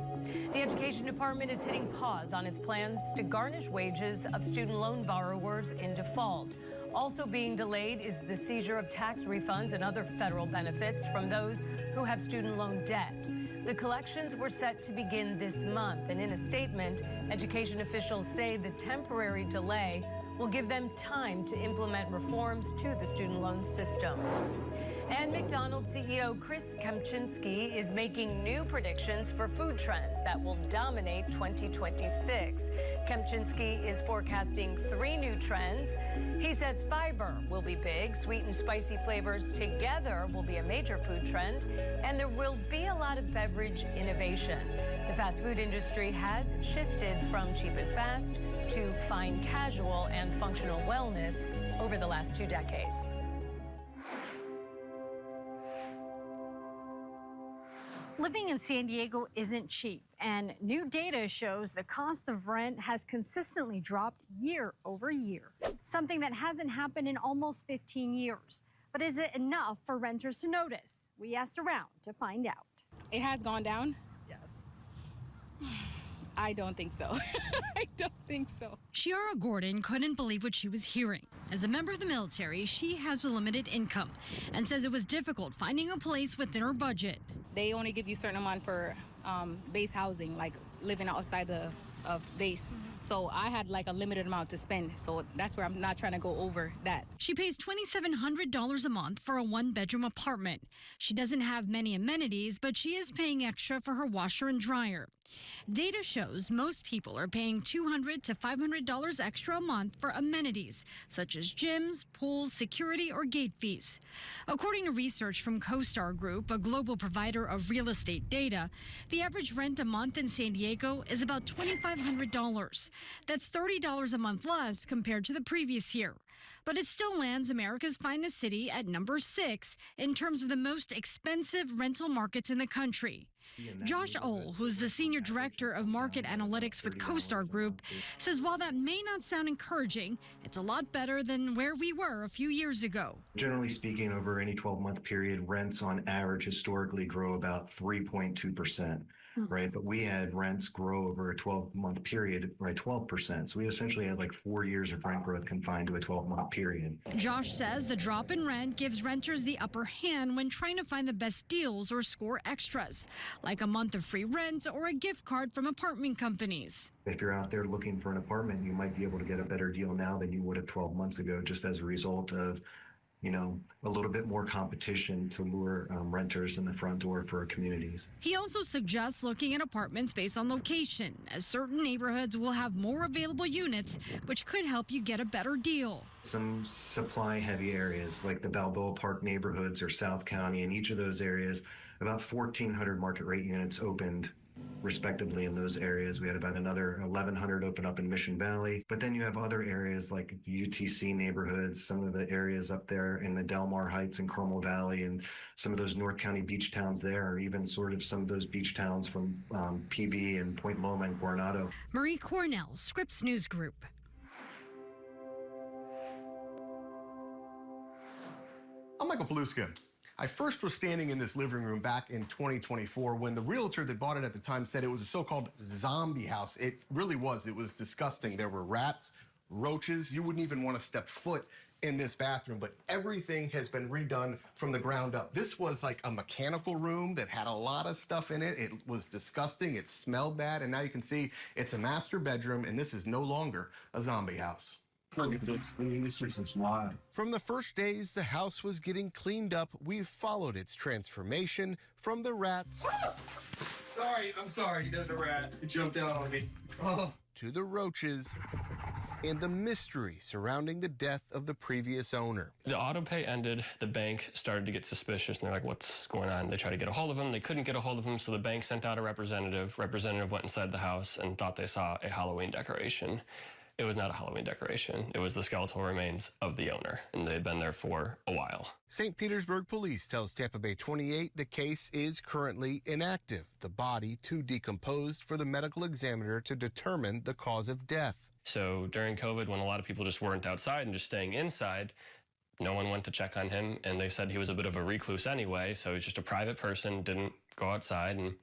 The Education Department is hitting pause on its plans to garnish wages of student loan borrowers in default. Also being delayed is the seizure of tax refunds and other federal benefits from those who have student loan debt. The collections were set to begin this month, and in a statement, education officials say the temporary delay will give them time to implement reforms to the student loan system. And McDonald's CEO Chris Kempczinski is making new predictions for food trends that will dominate 2026. Kempczinski is forecasting 3 new trends. He says fiber will be big, sweet and spicy flavors together will be a major food trend, and there will be a lot of beverage innovation. The fast food industry has shifted from cheap and fast to fine casual and functional wellness over the last 2 decades. Living in San Diego isn't cheap, and new data shows the cost of rent has consistently dropped year over year, something that hasn't happened in almost 15 years. But is it enough for renters to notice? We asked around to find out. It has gone down? Yes. I don't think so. I don't think so. Shiara Gordon couldn't believe what she was hearing. As a member of the military, she has a limited income and says it was difficult finding a place within her budget. They only give you a certain amount for base housing, like living outside of base. So I had like a limited amount to spend. So that's where I'm not trying to go over that. She pays $2,700 a month for a 1-bedroom apartment. She doesn't have many amenities, but she is paying extra for her washer and dryer. Data shows most people are paying $200 to $500 extra a month for amenities, such as gyms, pools, security, or gate fees. According to research from CoStar Group, a global provider of real estate data, the average rent a month in San Diego is about $2,500. That's $30 a month less compared to the previous year. But it still lands America's finest city at number 6 in terms of the most expensive rental markets in the country. Josh Ohl, who's the senior director of market analytics with CoStar Group, says while that may not sound encouraging, it's a lot better than where we were a few years ago. Generally speaking, over any 12-month period, rents on average historically grow about 3.2%. Right, but we had rents grow over a 12-month period by 12%. So we essentially had like 4 years of rent growth confined to a 12-month period. Josh says the drop in rent gives renters the upper hand when trying to find the best deals or score extras, like a month of free rent or a gift card from apartment companies. If you're out there looking for an apartment, you might be able to get a better deal now than you would have 12 months ago, just as a result of a little bit more competition to lure renters in the front door for our communities. He also suggests looking at apartments based on location, as certain neighborhoods will have more available units, which could help you get a better deal. Some supply-heavy areas like the Balboa Park neighborhoods or South County, in each of those areas, about 1,400 market rate units opened respectively in those areas. We had about another 1,100 open up in Mission Valley. But then you have other areas like the UTC neighborhoods, some of the areas up there in the Del Mar Heights and Carmel Valley, and some of those North County beach towns there, or even sort of some of those beach towns from PB and Point Loma and Coronado. Marie Cornell, Scripps News Group. I'm Michael Paluska. I first was standing in this living room back in 2024 when the realtor that bought it at the time said it was a so-called zombie house. It really was. It was disgusting. There were rats, roaches. You wouldn't even want to step foot in this bathroom, but everything has been redone from the ground up. This was like a mechanical room that had a lot of stuff in it. It was disgusting. It smelled bad. And now you can see it's a master bedroom, and this is no longer a zombie house. Look at this. This is wild. From the first days the house was getting cleaned up, we've followed its transformation from the rats. I'm sorry. There's a rat. It jumped out on me. Oh. To the roaches and the mystery surrounding the death of the previous owner. The auto pay ended. The bank started to get suspicious, and they're like, what's going on? They tried to get a hold of him. They couldn't get a hold of him, so the bank sent out a representative. Representative went inside the house and thought they saw a Halloween decoration. It was not a Halloween decoration. It was the skeletal remains of the owner, and they had been there for a while. St. Petersburg Police tells Tampa Bay 28 the case is currently inactive. The body too decomposed for the medical examiner to determine the cause of death. So during COVID, when a lot of people just weren't outside and just staying inside, no one went to check on him, and they said he was a bit of a recluse anyway, so he's just a private person, didn't go outside, and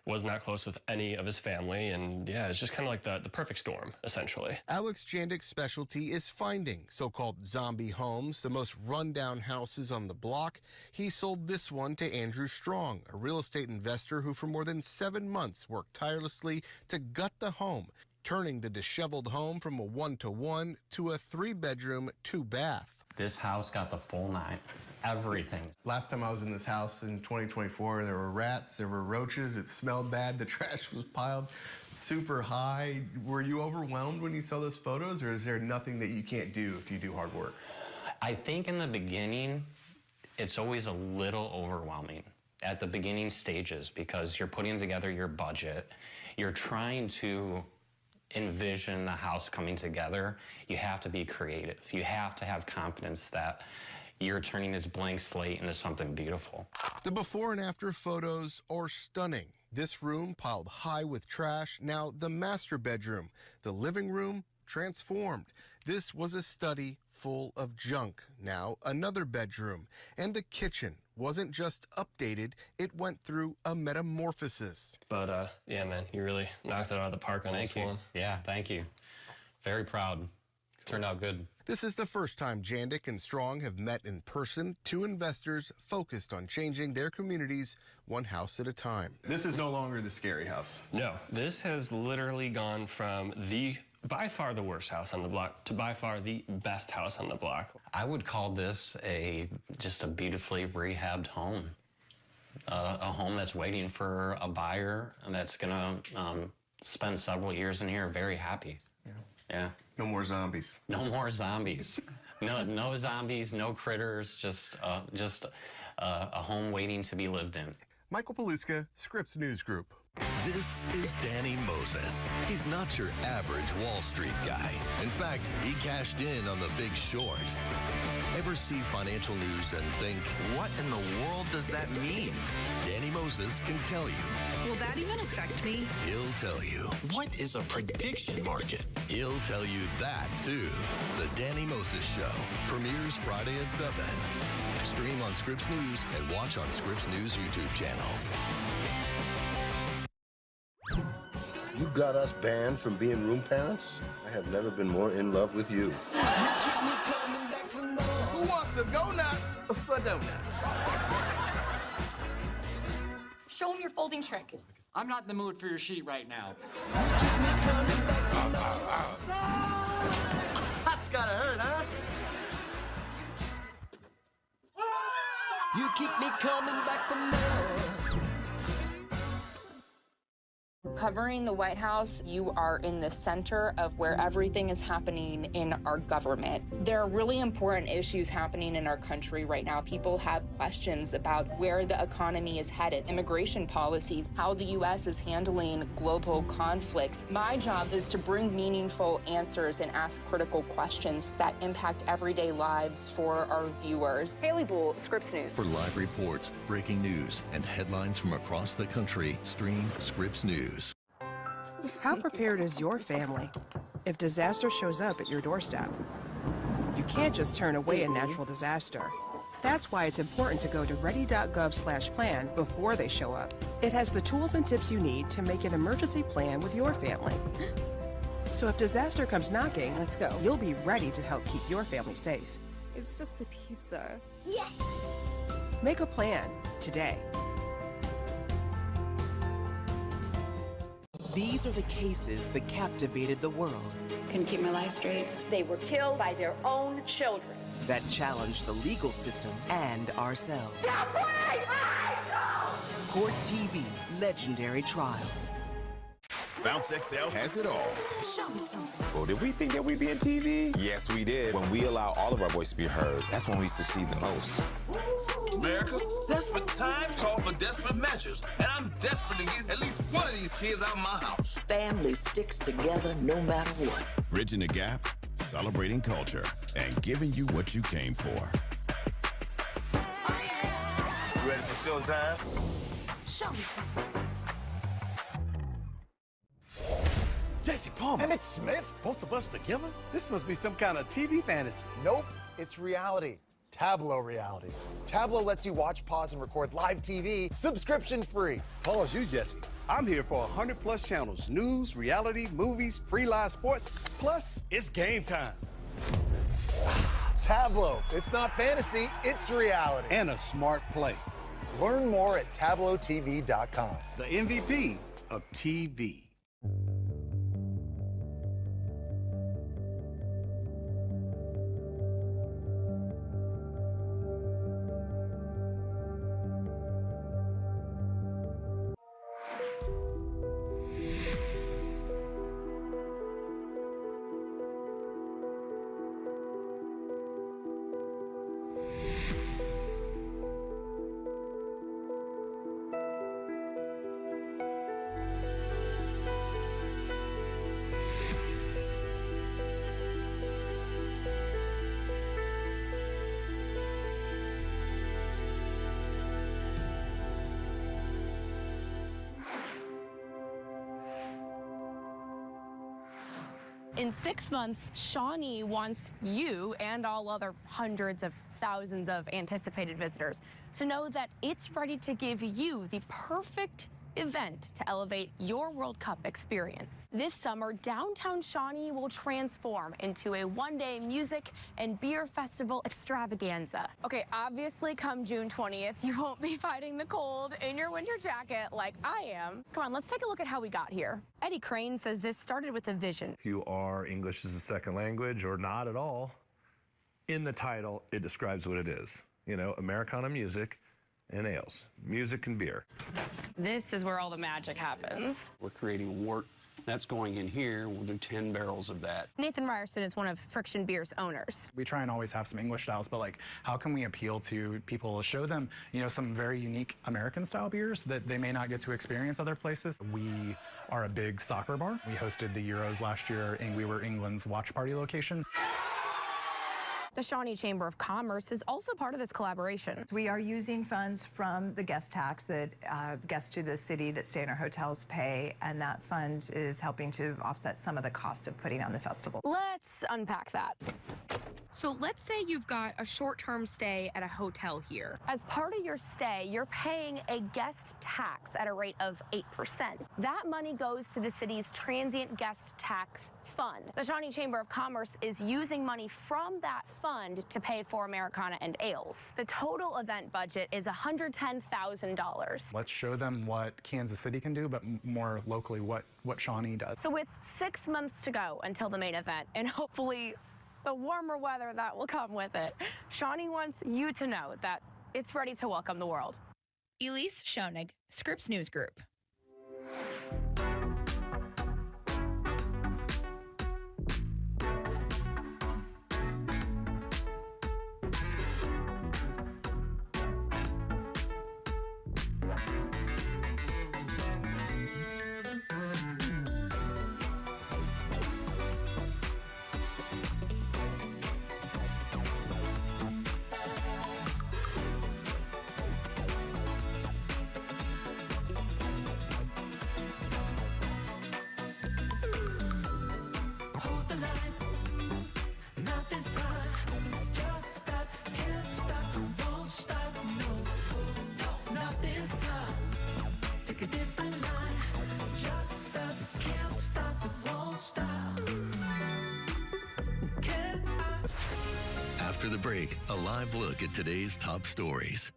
was not close with any of his family, and yeah, it's just kind of like the perfect storm, essentially. Alex Jandik's specialty is finding so-called zombie homes, the most rundown houses on the block. He sold this one to Andrew Strong, a real estate investor who for more than 7 months worked tirelessly to gut the home, turning the disheveled home from a 1-to-1 to a 3-bedroom, 2-bath. This house got the full night. everything. Last time I was in this house in 2024, there were rats, there were roaches, it smelled bad, the trash was piled super high. Were you overwhelmed when you saw those photos, or is there nothing that you can't do if you do hard work? I think in the beginning, it's always a little overwhelming at the beginning stages because you're putting together your budget. You're trying to envision the house coming together. You have to be creative. You have to have confidence that you're turning this blank slate into something beautiful. The before and after photos are stunning. This room piled high with trash. Now the master bedroom, the living room transformed. This was a study full of junk. Now another bedroom. And the kitchen wasn't just updated, it went through a metamorphosis. But yeah, man, you really knocked it out of the park on this one. Yeah, thank you. Very proud. Turned out good. This is the first time Jandik and Strong have met in person, two investors focused on changing their communities one house at a time. This is no longer the scary house. No, this has literally gone from by far the worst house on the block to by far the best house on the block. I would call this just a beautifully rehabbed home. A home that's waiting for a buyer and that's gonna spend several years in here very happy. Yeah. No more zombies. No more zombies. No zombies, no critters, just a home waiting to be lived in. Michael Paluska, Scripps News Group. This is Danny Moses. He's not your average Wall Street guy. In fact, he cashed in on The Big Short. Ever see financial news and think, what in the world does that mean? Danny Moses can tell you. Will that even affect me? He'll tell you. What is a prediction market? He'll tell you that, too. The Danny Moses Show premieres Friday at 7. Stream on Scripps News and watch on Scripps News YouTube channel. You got us banned from being room parents? I have never been more in love with you. Who wants to go nuts for donuts? Show him your folding trick. I'm not in the mood for your sheet right now. That's gotta hurt, huh? You keep me coming back for more. Covering the White House, you are in the center of where everything is happening in our government. There are really important issues happening in our country right now. People have questions about where the economy is headed, immigration policies, how the U.S. is handling global conflicts. My job is to bring meaningful answers and ask critical questions that impact everyday lives for our viewers. Haley Bull, Scripps News. For live reports, breaking news, and headlines from across the country, stream Scripps News. How prepared is your family if disaster shows up at your doorstep? You can't just turn away a natural disaster. That's why it's important to go to ready.gov/plan before they show up. It has the tools and tips you need to make an emergency plan with your family. So if disaster comes knocking, let's go. You'll be ready to help keep your family safe. It's just a pizza. Yes! Make a plan today. These are the cases that captivated the world. Couldn't keep my life straight. They were killed by their own children. That challenged the legal system and ourselves. Court TV, legendary trials. Bounce XL has it all. Show me something. Well, did we think that we'd be in TV? Yes, we did. When we allow all of our voice to be heard, that's when we succeed the most. America, desperate times call for desperate measures, and I'm desperate to get at least one of these kids out of my house. Family sticks together no matter what. Bridging the gap, celebrating culture, and giving you what you came for. You ready for showtime? Show me something. Jesse Palmer. Emmett Smith? Both of us together? This must be some kind of TV fantasy. Nope, it's reality. Tableau reality. Tableau lets you watch, pause, and record live TV subscription-free. Pause you, Jesse. I'm here for 100+ channels. News, reality, movies, free live sports. Plus, it's game time. Tableau. It's not fantasy, it's reality. And a smart play. Learn more at tableautv.com. The MVP of TV. In 6 months, Shawnee wants you and all other hundreds of thousands of anticipated visitors to know that it's ready to give you the perfect event to elevate your World Cup experience. This summer, downtown Shawnee will transform into a one-day music and beer festival extravaganza. Okay, obviously come June 20th, you won't be fighting the cold in your winter jacket like I am. Come on, let's take a look at how we got here. Eddie Crane says this started with a vision. If you are English as a second language or not at all, in the title, it describes what it is. You know, Americana music and ales, music and beer. This is where all the magic happens. We're creating wort that's going in here. We'll do 10 barrels of that. Nathan Ryerson is one of Friction Beer's owners. We try and always have some English styles, but like, how can we appeal to people, show them, you know, some very unique American style beers that they may not get to experience other places? We are a big soccer bar. We hosted the Euros last year, and we were England's watch party location. The Shawnee Chamber of Commerce is also part of this collaboration. We are using funds from the guest tax that guests to the city that stay in our hotels pay, and that fund is helping to offset some of the cost of putting on the festival. Let's unpack that. So let's say you've got a short-term stay at a hotel here. As part of your stay, you're paying a guest tax at a rate of 8%. That money goes to the city's transient guest tax fund. The Shawnee Chamber of Commerce is using money from that fund to pay for Americana and ales. The total event budget is $110,000. Let's show them what Kansas City can do, but more locally what Shawnee does. So with 6 months to go until the main event, and hopefully the warmer weather that will come with it, Shawnee wants you to know that it's ready to welcome the world. Elise Schoenig, Scripps News Group. After the break, a live look at today's top stories.